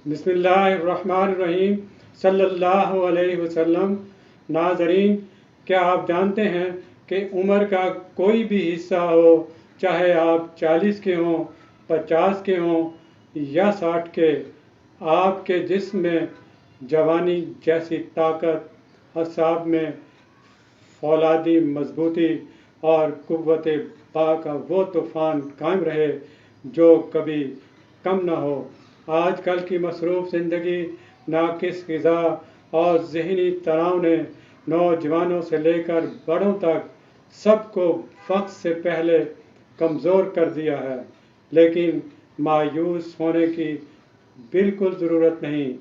بسم اللہ الرحمن الرحیم صلی اللہ علیہ وسلم۔ ناظرین، کیا آپ جانتے ہیں کہ عمر کا کوئی بھی حصہ ہو، چاہے آپ 40 کے ہوں، 50 کے ہوں یا 60 کے، آپ کے جسم میں جوانی جیسی طاقت، اعصاب میں فولادی مضبوطی اور قوت پا کا وہ طوفان قائم رہے جو کبھی کم نہ ہو۔ آج کل کی مصروف زندگی، ناقص غذا اور ذہنی تناؤ نے نوجوانوں سے لے کر بڑوں تک سب کو وقت سے پہلے کمزور کر دیا ہے، لیکن مایوس ہونے کی بالکل ضرورت نہیں۔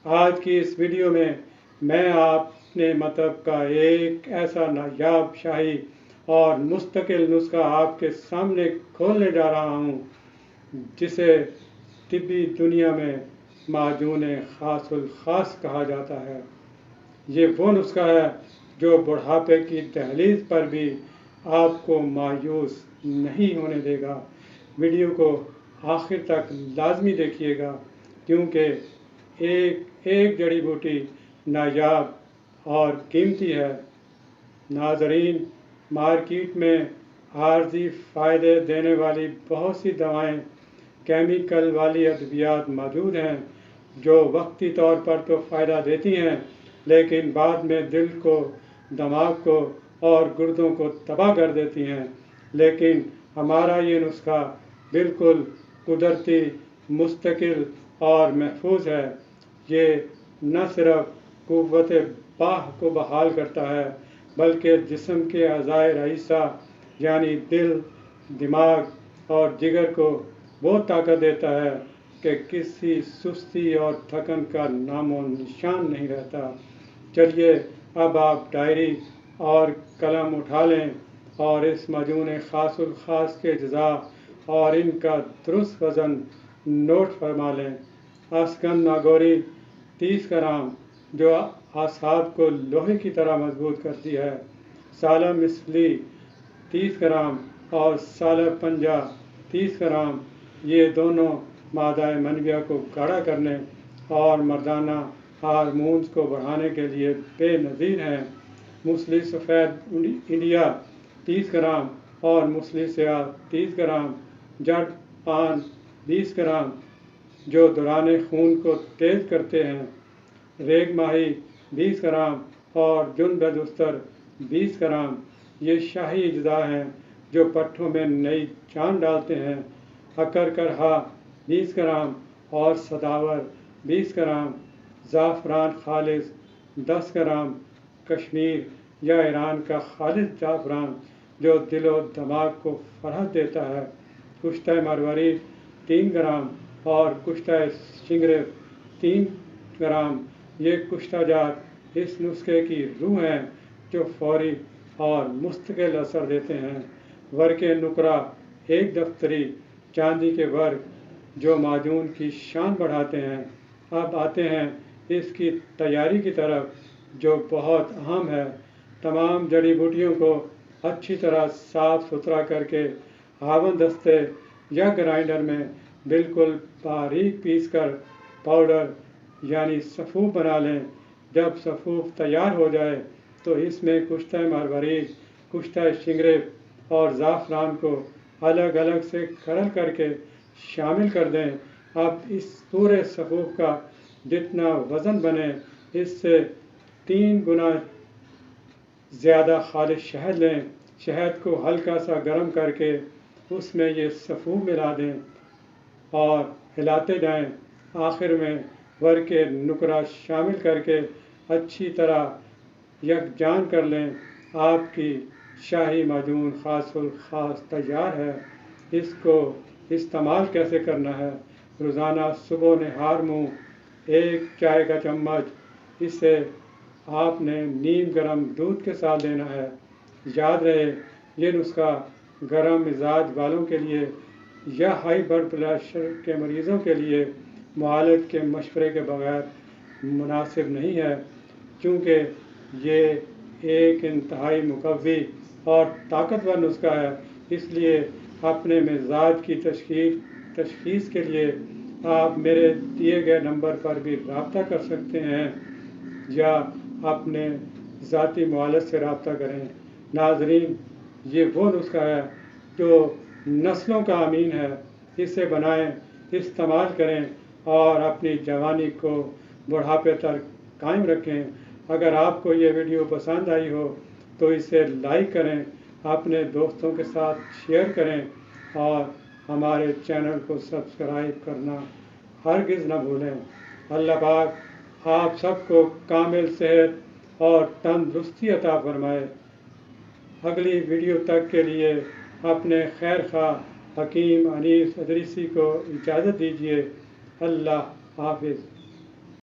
آج کی اس ویڈیو میں اپنے مطلب کا ایک ایسا نایاب شاہی اور مستقل نسخہ آپ کے سامنے کھولنے جا رہا ہوں جسے طبی دنیا میں معجون خاص الخاص کہا جاتا ہے۔ یہ وہ نسخہ ہے جو بڑھاپے کی دہلیز پر بھی آپ کو مایوس نہیں ہونے دے گا۔ ویڈیو کو آخر تک لازمی دیکھیے گا، کیونکہ ایک جڑی بوٹی نایاب اور قیمتی ہے۔ ناظرین، مارکیٹ میں عارضی فائدے دینے والی بہت سی دوائیں، کیمیکل والی ادویات موجود ہیں جو وقتی طور پر تو فائدہ دیتی ہیں، لیکن بعد میں دل کو، دماغ کو اور گردوں کو تباہ کر دیتی ہیں۔ لیکن ہمارا یہ نسخہ بالکل قدرتی، مستقل اور محفوظ ہے۔ یہ نہ صرف قوت باہ کو بحال کرتا ہے، بلکہ جسم کے اعضائے رئیسہ یعنی دل، دماغ اور جگر کو وہ طاقت دیتا ہے کہ کسی سستی اور تھکن کا نام و نشان نہیں رہتا۔ چلیے اب آپ ڈائری اور قلم اٹھا لیں اور اس معجون خاص الخاص کے اجزاء اور ان کا درست وزن نوٹ فرما لیں۔ اسکن ناگوری 30 گرام جو اعصاب کو لوہے کی طرح مضبوط کرتی ہے، سالم مسلی 30 گرام اور سالب پنجہ 30 گرام، یہ دونوں مادہ منویہ کو گاڑھا کرنے اور مردانہ ہارمونز کو بڑھانے کے لیے بے نظیر ہیں۔ موسلی سفید انڈیا 30 گرام اور موسلی سیاہ 30 گرام، جڑ پان 20 گرام جو دوران خون کو تیز کرتے ہیں، ریگ ماہی 20 گرام اور جن بدستر 20 گرام، یہ شاہی اجزاء ہیں جو پٹھوں میں نئی جان ڈالتے ہیں۔ اکرکرہا 20 گرام اور سداور 20 گرام، زعفران خالص 10 گرام، کشمیر یا ایران کا خالص زعفران جو دل و دماغ کو فرحت دیتا ہے، کشتہ مرواری 3 گرام اور کشتہ شنگریف 3 گرام، یہ کشتہ جات اس نسخے کی روح ہیں جو فوری اور مستقل اثر دیتے ہیں۔ ورق نقرہ 1 دفتری چاندی کے ورق جو معجون کی شان بڑھاتے ہیں۔ اب آتے ہیں اس کی تیاری کی طرف جو بہت اہم ہے۔ تمام جڑی بوٹیوں کو اچھی طرح صاف ستھرا کر کے ہاون دستے یا گرائنڈر میں بالکل باریک پیس کر پاؤڈر یعنی سفوف بنا لیں۔ جب سفوف تیار ہو جائے تو اس میں کشتہ مروارید، کشتہ شنگریف اور زعفران کو الگ الگ سے کھرل کر کے شامل کر دیں۔ اب اس پورے سفوف کا جتنا وزن بنے اس سے 3 گنا زیادہ خالص شہد لیں۔ شہد کو ہلکا سا گرم کر کے اس میں یہ سفوف ملا دیں اور ہلاتے جائیں۔ آخر میں ورق نقرہ شامل کر کے اچھی طرح یکجان کر لیں۔ آپ کی شاہی معجون خاص الخاص تیار ہے۔ اس کو استعمال کیسے کرنا ہے؟ روزانہ صبح نہار منہ 1 چائے کا چمچ اسے آپ نے نیم گرم دودھ کے ساتھ لینا ہے۔ یاد رہے، یہ نسخہ گرم مزاج والوں کے لیے یا ہائی بلڈ پریشر کے مریضوں کے لیے معالج کے مشورے کے بغیر مناسب نہیں ہے، کیونکہ یہ ایک انتہائی مقوی اور طاقتور نسخہ ہے۔ اس لیے اپنے مزاج کی تشخیص کے لیے آپ میرے دیے گئے نمبر پر بھی رابطہ کر سکتے ہیں یا اپنے ذاتی معالج سے رابطہ کریں۔ ناظرین، یہ وہ نسخہ ہے جو نسلوں کا امین ہے، اسے بنائیں، استعمال کریں اور اپنی جوانی کو بڑھاپے تک قائم رکھیں۔ اگر آپ کو یہ ویڈیو پسند آئی ہو تو اسے لائک کریں، اپنے دوستوں کے ساتھ شیئر کریں اور ہمارے چینل کو سبسکرائب کرنا ہرگز نہ بھولیں۔ اللہ پاک آپ سب کو کامل صحت اور تندرستی عطا فرمائے۔ اگلی ویڈیو تک کے لیے اپنے خیر خواہ حکیم انیس ادریسی کو اجازت دیجیے۔ اللہ حافظ۔